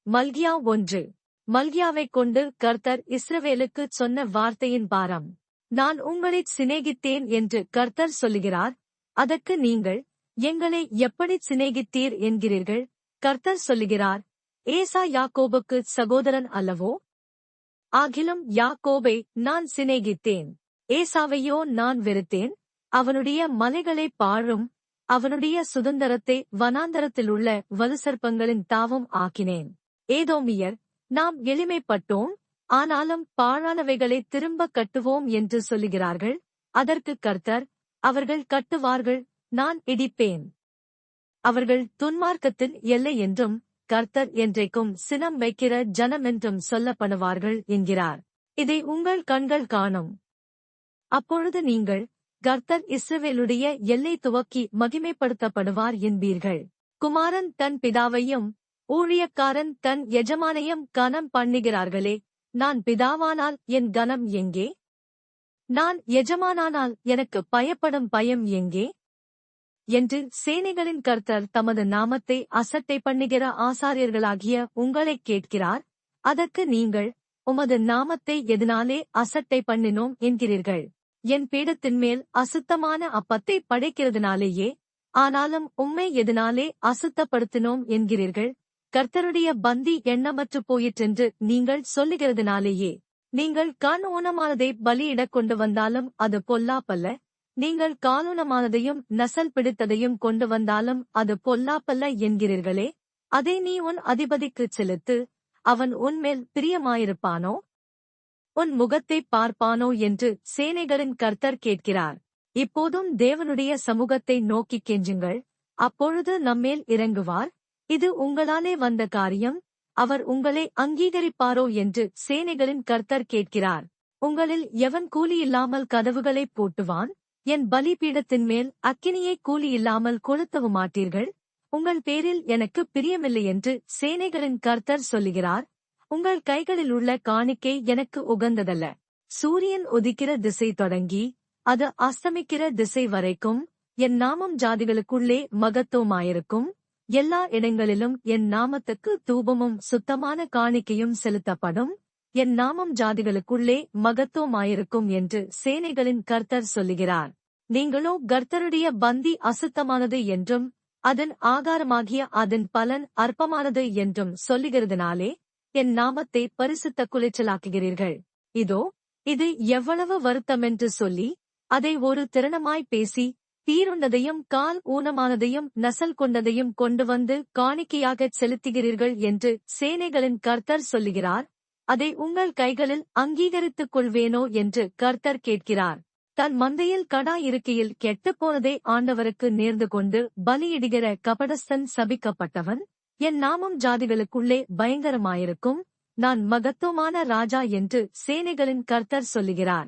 மல்கியா 1. மல்கியாவைக் கொண்டு கர்த்தர் இஸ்ரவேலுக்குச் சொன்ன வார்த்தையின் பாரம். நான் உங்களைச் சிநேகித்தேன் என்று கர்த்தர் சொல்லுகிறார். அதற்கு நீங்கள், எங்களை எப்படிச் சிநேகித்தீர் என்கிறீர்கள்? கர்த்தர் சொல்லுகிறார், ஏசா யாக்கோபுக்குச் சகோதரன் அல்லவோ? ஆகிலும் யாக்கோபை நான் சிநேகித்தேன், ஏசாவையோ நான் வெறுத்தேன். அவனுடைய மலைகளைப் பாழும், அவனுடைய சுதந்தரத்தை வனாந்தரத்திலுள்ள வலுசர்ப்பங்களின் தாவும் ஆக்கினேன். ஏதோமியர், நாம் எளிமைப்பட்டோம், ஆனாலும் பாழானவைகளை திரும்பக் கட்டுவோம் என்று சொல்லுகிறார்கள். அதற்குக் கர்த்தர், அவர்கள் கட்டுவார்கள், நான் இடிப்பேன். அவர்கள் துன்மார்க்கத்தின் எல்லை என்றும் கர்த்தர் என்றைக்கும் சினம் வைக்கிற ஜனமென்றும் சொல்லப்படுவார்கள் என்கிறார். இதை உங்கள் கண்கள் காணும். அப்பொழுது நீங்கள், கர்த்தர் இஸ்ரவேலுடைய எல்லை துவக்கி மகிமைப்படுத்தப்படுவார் என்பீர்கள். குமாரன் தன் பிதாவையும் ஊழியக்காரன் தன் எஜமானையும் கனம் பண்ணுகிறார்களே, நான் பிதாவானால் என் கனம் எங்கே? நான் எஜமானானால் எனக்கு பயப்படும் பயம் எங்கே? என்று சேனைகளின் கர்த்தர் தமது நாமத்தை அசட்டை பண்ணுகிற ஆசாரியர்களாகிய உங்களைக் கேட்கிறார். அதற்கு நீங்கள், உமது நாமத்தை எதனாலே அசட்டை பண்ணினோம் என்கிறீர்கள். என் பீடத்தின்மேல் அசுத்தமான அப்பத்தை படைக்கிறதுனாலேயே. ஆனாலும் உம்மை எதனாலே அசுத்தப்படுத்தினோம் என்கிறீர்கள். கர்த்தருடைய பந்தி எண்ணமற்று போயிற்றென்று நீங்கள் சொல்லுகிறதுனாலேயே. நீங்கள் கண் ஊனமானதை பலியிடக் கொண்டு வந்தாலும் அது பொல்லாப்பல்ல. நீங்கள் காலூனமானதையும் நசல் பிடித்ததையும் கொண்டு வந்தாலும் அது பொல்லாப்பல்ல என்கிறீர்களே. அதை நீ உன் அதிபதிக்குச் செலுத்து, அவன் உன்மேல் பிரியமாயிருப்பானோ? உன் முகத்தைப் பார்ப்பானோ என்று சேனைகளின் கர்த்தர் கேட்கிறார். இப்போதும் தேவனுடைய சமூகத்தை நோக்கிக் கெஞ்சுங்கள், அப்பொழுது நம்மேல் இறங்குவார். இது உங்களாலே வந்த காரியம், அவர் உங்களை அங்கீகரிப்பாரோ என்று சேனைகளின் கர்த்தர் கேட்கிறார். உங்களில் எவன் கூலியில்லாமல் கதவுகளைப் பூட்டுவான்? என் பலிபீடத்தின் மேல் அக்கினியை கூலியில்லாமல் கொளுத்தவும் மாட்டீர்கள். உங்கள் பேரில் எனக்கு பிரியமில்லை என்று சேனைகளின் கர்த்தர் சொல்லுகிறார். உங்கள் கைகளில் உள்ள காணிக்கை எனக்கு உகந்ததல்ல. சூரியன் உதிக்கிற திசை தொடங்கி அது அஸ்தமிக்கிற திசை வரைக்கும் என் நாமம் ஜாதிகளுக்குள்ளே மகத்துவமாயிருக்கும். எல்லா இடங்களிலும் என் நாமத்துக்கு தூபமும் சுத்தமான காணிக்கையும் செலுத்தப்படும். என் நாமம் ஜாதிகளுக்குள்ளே மகத்துவமாயிருக்கும் என்று சேனைகளின் கர்த்தர் சொல்லுகிறார். நீங்களோ கர்த்தருடைய பந்தி அசுத்தமானது என்றும் அதன் ஆகாரமாகிய அதன் பலன் அற்பமானது என்றும் சொல்லுகிறதுனாலே என் நாமத்தை பரிசுத்த குலைச்சலாக்குகிறீர்கள். இதோ, இது எவ்வளவு வருத்தமென்று சொல்லி அதை ஒரு திறனமாய் பேசி தீருண்டதையும் கால் ஊனமானதையும் நசல் கொண்டதையும் கொண்டு வந்து காணிக்கையாகச் செலுத்துகிறீர்கள் என்று சேனைகளின் கர்த்தர் சொல்லுகிறார். அதை உங்கள் கைகளில் அங்கீகரித்துக் கொள்வேனோ என்று கர்த்தர் கேட்கிறார். தன் மந்தையில் கடா இருக்கையில் கெட்டுப்போனதை ஆண்டவருக்கு நேர்ந்து கொண்டு பலியிடுகிற கபடஸ்தன் சபிக்கப்பட்டவன். என் நாமம் ஜாதிகளுக்குள்ளே பயங்கரமாயிருக்கும். நான் மகத்துவமான ராஜா என்று சேனைகளின் கர்த்தர் சொல்லுகிறார்.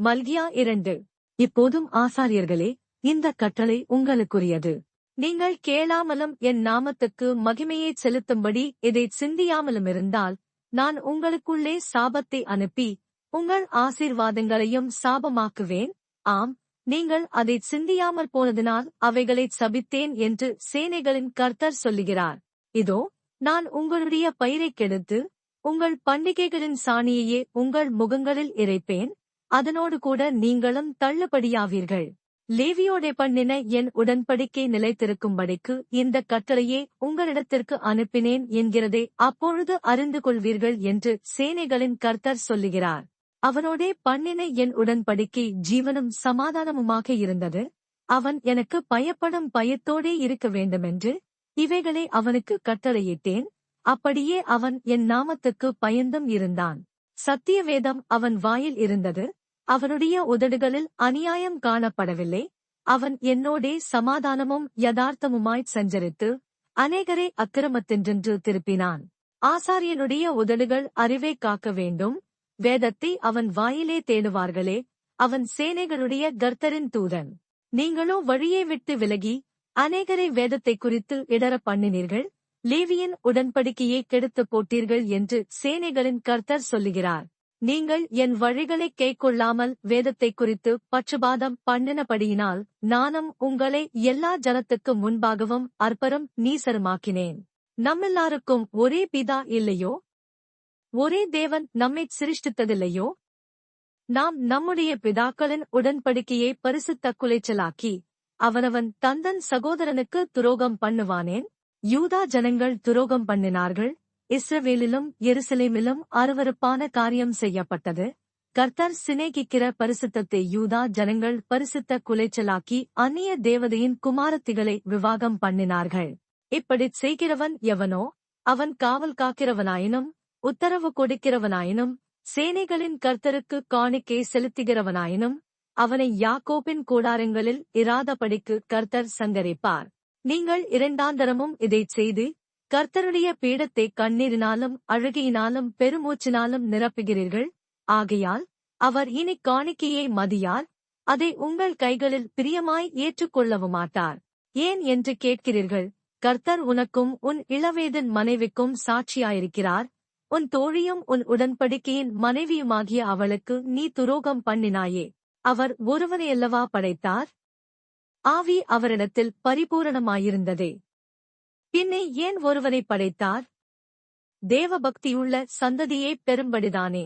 மல்கியா 2. இப்போதும் ஆசாரியர்களே, இந்த கட்டளை உங்களுக்குரியது. நீங்கள் கேளாமலும் என் நாமத்துக்கு மகிமையைச் செலுத்தும்படி இதைச் சிந்தியாமலுமிருந்தால் நான் உங்களுக்குள்ளே சாபத்தை அனுப்பி உங்கள் ஆசீர்வாதங்களையும் சாபமாக்குவேன். ஆம், நீங்கள் அதைச் சிந்தியாமற் போனதினால் அவைகளைச் சபித்தேன் என்று சேனைகளின் கர்த்தர் சொல்லுகிறார். இதோ, நான் உங்களுடைய பயிரைக் கெடுத்து உங்கள் பண்டிகைகளின் சாணியையே உங்கள் முகங்களில் இறைப்பேன். அதனோடு கூட நீங்களும் தள்ளுபடியாவீர்கள். லேவியோடே பண்ணின என் உடன்படிக்கை நிலைத்திருக்கும்படிக்கு இந்த கட்டளையே உங்களிடத்திற்கு அனுப்பினேன் என்கிறதை அப்பொழுது அறிந்து கொள்வீர்கள் என்று சேனைகளின் கர்த்தர் சொல்லுகிறார். அவனோடே பண்ணின என் உடன்படிக்கை ஜீவனும் சமாதானமுமாக இருந்தது. அவன் எனக்கு பயப்படும் பயத்தோடே இருக்க வேண்டுமென்று இவைகளை அவனுக்கு கட்டளையிட்டேன். அப்படியே அவன் என் நாமத்துக்கு பயந்தும் இருந்தான். சத்திய வேதம் அவன் வாயில் இருந்தது. அவனுடைய உதடுகளில் அநியாயம் காணப்படவில்லை. அவன் என்னோடே சமாதானமும் யதார்த்தமுமாய்ச் சஞ்சரித்து அநேகரை அக்கிரமத்தின்றென்று திருப்பினான். ஆசாரியனுடைய உதடுகள் அறிவை காக்க வேண்டும். வேதத்தை அவன் வாயிலே தேடுவார்களே. அவன் சேனைகளுடைய கர்த்தரின் தூதன். நீங்களோ வழியை விட்டு விலகி அநேகரை வேதத்தை குறித்து இடற பண்ணினீர்கள். லேவியின் உடன்படிக்கையை கெடுத்துப் போட்டீர்கள் என்று சேனைகளின் கர்த்தர் சொல்லுகிறார். நீங்கள் என் வழிகளைக் கைக்கொள்ளாமல் வேதத்தைக் குறித்து பட்சபாதம் பண்ணினபடியினால் நானும் உங்களை எல்லா ஜனத்துக்கு முன்பாகவும் அற்பரும் நீசருமாக்கினேன். நம்மெல்லாருக்கும் ஒரே பிதா இல்லையோ? ஒரே தேவன் நம்மைச் சிருஷ்டித்ததில்லையோ? நாம் நம்முடைய பிதாக்களின் உடன்படிக்கையை பரிசுத்தக் குலைச்சலாக்கி அவனவன் தந்தன் சகோதரனுக்கு துரோகம் பண்ணுவானேன்? யூதா ஜனங்கள் துரோகம் பண்ணினார்கள். இஸ்ரவேலிலும் எருசலேமிலும் அருவருப்பான காரியம் செய்யப்பட்டது. கர்த்தர் சிநேகிக்கிற பரிசுத்தத்தை யூதா ஜனங்கள் பரிசுத்த குலைச்சலாக்கி அந்நிய தேவதையின் குமாரத்திகளை விவாகம் பண்ணினார்கள். இப்படிச் செய்கிறவன் எவனோ அவன் காவல் காக்கிறவனாயினும் உத்தரவு கொடுக்கிறவனாயினும் சேனைகளின் கர்த்தருக்கு காணிக்கை செலுத்துகிறவனாயினும் அவனை யாக்கோபின் கூடாரங்களில் இராதபடிக்கு கர்த்தர் சங்கரிப்பார். நீங்கள் இரண்டாந்தரமும் இதைச் செய்து கர்த்தருடைய பீடத்தை கண்ணீரினாலும் அழுகையினாலும் பெருமூச்சினாலும் நிரப்புகிறீர்கள். ஆகையால் அவர் இனி காணிக்கையை மதியார், அதை உங்கள் கைகளில் பிரியமாய் ஏற்றுக்கொள்ளவுமாட்டார். ஏன் என்று கேட்கிறீர்கள். கர்த்தர் உனக்கும் உன் இளவேதன் மனைவிக்கும் சாட்சியாயிருக்கிறார். உன் தோழியும் உன் உடன்படிக்கையின் மனைவியுமாகிய அவளுக்கு நீ துரோகம் பண்ணினாயே. அவர் ஒருவனையல்லவா படைத்தார்? ஆவி அவரிடத்தில் பரிபூரணமாயிருந்ததே. பின்னே ஏன் ஒருவனை படைத்தார்? தேவபக்தியுள்ள சந்ததியே பெரும்படிதானே.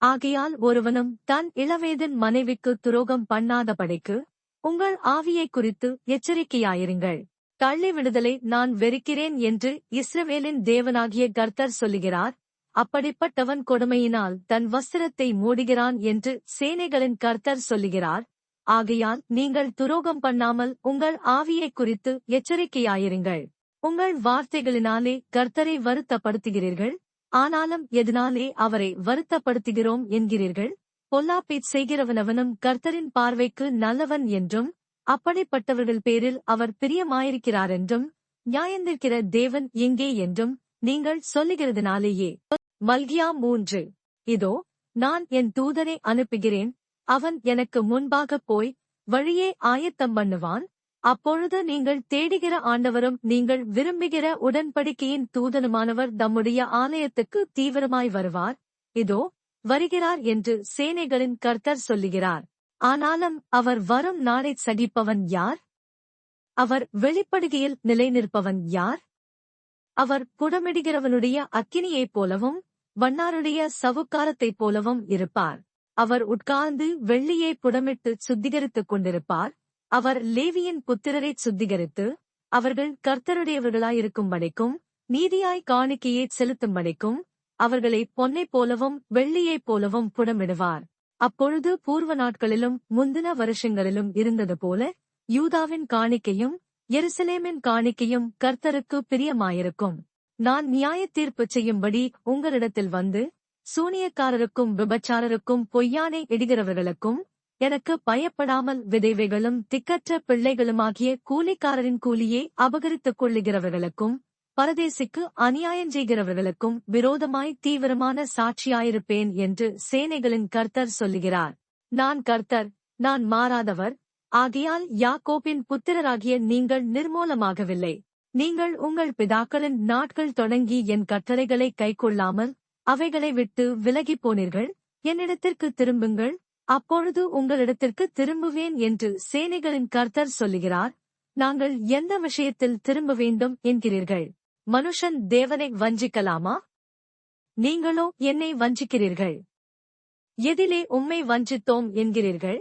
ஆகையால் ஒருவனும் தன் இளவேதன் மனைவிக்கு துரோகம் பண்ணாதபடிக்கு உங்கள் ஆவியைக் குறித்து எச்சரிக்கையாயிருங்கள். தள்ளிவிடுதலை நான் வெறுக்கிறேன் என்று இஸ்ரவேலின் தேவனாகிய கர்த்தர் சொல்லுகிறார். அப்படிப்பட்டவன் கொடுமையினால் தன் வஸ்திரத்தை மூடுகிறான் என்று சேனைகளின் கர்த்தர் சொல்லுகிறார். ஆகையால் நீங்கள் துரோகம் பண்ணாமல் உங்கள் ஆவியைக் குறித்து எச்சரிக்கையாயிருங்கள். உங்கள் வார்த்தைகளினாலே கர்த்தரை வருத்தப்படுத்துகிறீர்கள். ஆனாலும் எதனாலே அவரை வருத்தப்படுத்துகிறோம் என்கிறீர்கள். பொல்லாப்பைச் செய்கிறவனவனும் கர்த்தரின் பார்வைக்கு நல்லவன் என்றும் அப்படிப்பட்டவர்கள் பேரில் அவர் பிரியமாயிருக்கிறாரென்றும் நியாயந்திருக்கிற தேவன் எங்கே என்றும் நீங்கள் சொல்லுகிறதுனாலேயே. மல்கியா 3. இதோ நான் என் தூதனை அனுப்புகிறேன். அவன் எனக்கு முன்பாகப் போய் வழியே ஆயத்தம் பண்ணுவான். அப்பொழுது நீங்கள் தேடுகிற ஆண்டவரும் நீங்கள் விரும்புகிற உடன்படிக்கையின் தூதனுமானவர் தம்முடைய ஆலயத்துக்கு தீவிரமாய் வருவார். இதோ வருகிறார் என்று சேனைகளின் கர்த்தர் சொல்லுகிறார். ஆனாலும் அவர் வரும் நாளைச் சகிப்பவன் யார்? அவர் வெளிப்படுகையில் நிலைநிற்பவன் யார்? அவர் புடமிடுகிறவனுடைய அக்கினியைப் போலவும் வண்ணாருடைய சவுக்காரத்தைப் போலவும் இருப்பார். அவர் உட்கார்ந்து வெள்ளியை புடமிட்டு சுத்திகரித்துக் கொண்டிருப்பார். அவர் லேவியின் புத்திரரைச் சுத்திகரித்து அவர்கள் கர்த்தருடையவர்களாயிருக்கும்படிக்கும் நீதியாய் காணிக்கையைச் செலுத்தும்படிக்கும் அவர்களை பொன்னைப் போலவும் வெள்ளியைப் போலவும் புடமிடுவார். அப்பொழுது பூர்வ நாட்களிலும் முந்தின வருஷங்களிலும் இருந்தது போல யூதாவின் காணிக்கையும் எருசலேமின் காணிக்கையும் கர்த்தருக்கு பிரியமாயிருக்கும். நான் நியாயத்தீர்ப்பு செய்யும்படி உங்களிடத்தில் வந்து சூனியக்காரருக்கும் விபச்சாரருக்கும் பொய்யானை இடுகிறவர்களுக்கும் எனக்கு பயப்படாமல் விதைவைகளும் திக்கற்ற பிள்ளைகளுமாகிய கூலிக்காரரின் கூலியை அபகரித்துக் கொள்ளுகிறவர்களுக்கும் பரதேசிக்கு அநியாயஞ்செய்கிறவர்களுக்கும் விரோதமாய் தீவிரமான சாட்சியாயிருப்பேன் என்று சேனைகளின் கர்த்தர் சொல்லுகிறார். நான் கர்த்தர், நான் மாறாதவர். ஆகையால் யாக்கோபின் புத்திரராகிய நீங்கள் நிர்மூலமாகவில்லை. நீங்கள் உங்கள் பிதாக்களின் நாட்கள் தொடங்கி என் கட்டளைகளை கைக்கொள்ளாமல் அவைகளை விட்டு விலகிப் போனீர்கள். என்னிடத்திற்கு திரும்புங்கள், அப்பொழுது உங்களிடத்திற்கு திரும்புவேன் என்று சேனைகளின் கர்த்தர் சொல்லுகிறார். நாங்கள் எந்த விஷயத்தில் திரும்ப வேண்டும் என்கிறீர்கள்? மனுஷன் தேவனை வஞ்சிக்கலாமா? நீங்களோ என்னை வஞ்சிக்கிறீர்கள். எதிலே உம்மை வஞ்சித்தோம் என்கிறீர்கள்?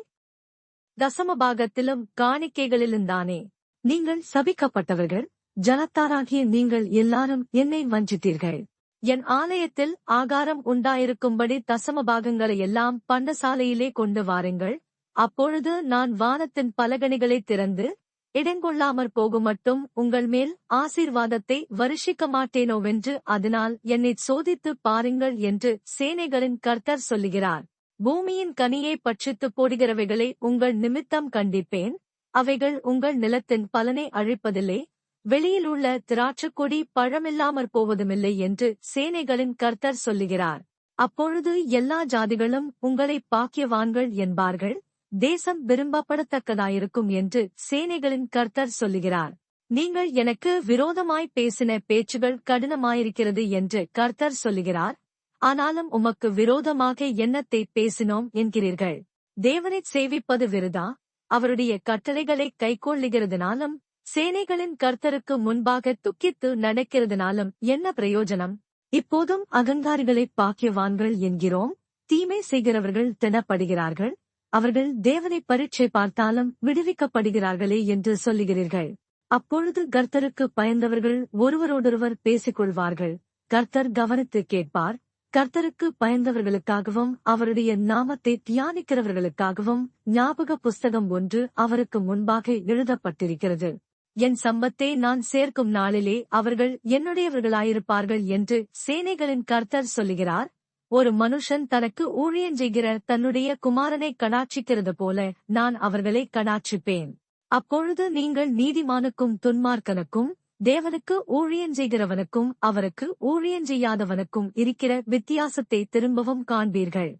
தசமபாகத்திலும் காணிக்கைகளிலும்தானே. நீங்கள் சபிக்கப்பட்டவர்கள். ஜனத்தாராகிய நீங்கள் எல்லாரும் என்னை வஞ்சித்தீர்கள். என் ஆலயத்தில் ஆகாரம் உண்டாயிருக்கும்படி தசமபாகங்களை எல்லாம் பண்டசாலையிலே கொண்டு வாருங்கள். அப்பொழுது நான் வானத்தின் பலகணிகளைத் திறந்து இடங்கொள்ளாமற் போகுமட்டும் உங்கள் மேல் ஆசீர்வாதத்தை வருஷிக்க மாட்டேனோவென்று அதனால் என்னைச் சோதித்துப் பாருங்கள் என்று சேனைகளின் கர்த்தர் சொல்லுகிறார். பூமியின் கனியை பட்சித்துப் போடுகிறவைகளை உங்கள் நிமித்தம் கண்டிப்பேன். அவைகள் உங்கள் நிலத்தின் பலனை அழிப்பதில்லை. வெளியில் உள்ள திராட்சைக்கொடி பழமில்லாமற் போவதுமில்லை என்று சேனைகளின் கர்த்தர் சொல்லுகிறார். அப்பொழுது எல்லா ஜாதிகளும் உங்களை பாக்கியவான்கள் என்பார்கள். தேசம் விரும்பப்படத்தக்கதாயிருக்கும் என்று சேனைகளின் கர்த்தர் சொல்லுகிறார். நீங்கள் எனக்கு விரோதமாய் பேசின பேச்சுகள் கடினமாயிருக்கிறது என்று கர்த்தர் சொல்லுகிறார். ஆனாலும் உமக்கு விரோதமாக என்னத்தை பேசினோம் என்கிறீர்கள். தேவனைச் சேவிப்பது விருதா, அவருடைய கட்டளைகளைக் கைக்கொள்ளுகிறதுனாலும் சேனைகளின் கர்த்தருக்கு முன்பாக துக்கித்து நடக்கிறதுனாலும் என்ன பிரயோஜனம்? இப்போதும் அகங்காரிகளை பாக்கியவான்கள் என்கிறோம். தீமை செய்கிறவர்கள் தினப்படுகிறார்கள். அவர்கள் தேவனை பரீட்சை பார்த்தாலும் விடுவிக்கப்படுகிறார்களே என்று சொல்லுகிறீர்கள். அப்பொழுது கர்த்தருக்கு பயந்தவர்கள் ஒருவரோடொருவர் பேசிக்கொள்வார்கள். கர்த்தர் கவனித்து கேட்பார். கர்த்தருக்கு பயந்தவர்களுக்காகவும் அவருடைய நாமத்தை தியானிக்கிறவர்களுக்காகவும் ஞாபக புஸ்தகம் ஒன்று அவருக்கு முன்பாக எழுதப்பட்டிருக்கிறது. என் சம்பத்தை நான் சேர்க்கும் நாளிலே அவர்கள் என்னுடையவர்களாயிருப்பார்கள் என்று சேனைகளின் கர்த்தர் சொல்லுகிறார். ஒரு மனுஷன் தனக்கு ஊழியஞ்செய்கிற தன்னுடைய குமாரனை கடாட்சிக்கிறது போல நான் அவர்களை கடாட்சிப்பேன். அப்பொழுது நீங்கள் நீதிமானுக்கும் துன்மார்க்கனுக்கும் தேவனுக்கு ஊழியஞ்செய்கிறவனுக்கும் அவருக்கு ஊழியஞ்செய்யாதவனுக்கும் இருக்கிற வித்தியாசத்தை திரும்பவும் காண்பீர்கள்.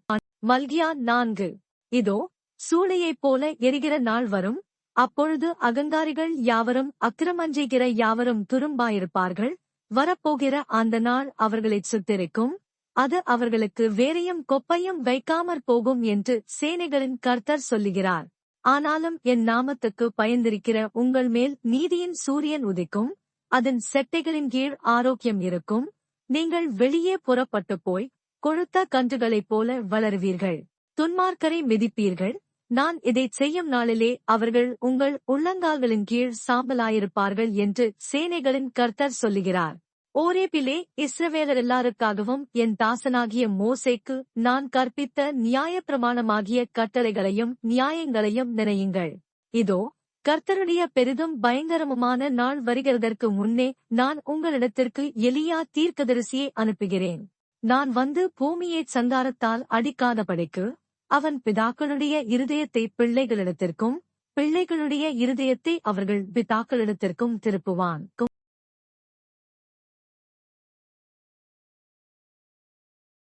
மல்கியா 4. இதோ, சூளையைப் போல எரிகிற நாள் வரும். அப்பொழுது அகங்காரிகள் யாவரும் அக்கிரமஞ்செய்கிற யாவரும் துரும்பாயிருப்பார்கள். வரப்போகிற அந்த நாள் அவர்களைச் சுட்டெரிக்கும். அது அவர்களுக்கு வேரையும் கொப்பையும் வைக்காமற் போகும் என்று சேனைகளின் கர்த்தர் சொல்லுகிறார். ஆனாலும் என் நாமத்துக்கு பயந்திருக்கிற உங்கள் மேல் நீதியின் சூரியன் உதிக்கும். அதன் செட்டைகளின் கீழ் ஆரோக்கியம் இருக்கும். நீங்கள் வெளியே புறப்பட்டுப் போய் கொழுத்த கன்றுகளைப் போல வளருவீர்கள். துன்மார்க்கரை மிதிப்பீர்கள். நான் இதைச் செய்யும் நாளிலே அவர்கள் உங்கள் உள்ளங்கால்களின் கீழ் சாம்பலாயிருப்பார்கள் என்று சேனைகளின் கர்த்தர் சொல்லுகிறார். ஓரேபிலே இஸ்ரவேலரெல்லாருக்காகவும் என் தாசனாகிய மோசேக்கு நான் கற்பித்த நியாயப்பிரமாணமாகிய கட்டளைகளையும் நியாயங்களையும் நினையுங்கள். இதோ, கர்த்தருடைய பெரிதும் பயங்கரமுமான நாள் வருகிறதற்கு முன்னே நான் உங்களிடத்திற்கு எலியா தீர்க்கதரிசியை அனுப்புகிறேன். நான் வந்து பூமியைச் சங்காரத்தால் அடிக்காதபடிக்கு அவன் பிதாக்களுடைய இருதயத்தை பிள்ளைகளிடத்திற்கும் பிள்ளைகளுடைய இருதயத்தை அவர்கள் பிதாக்களிடத்திற்கும் திருப்புவான்.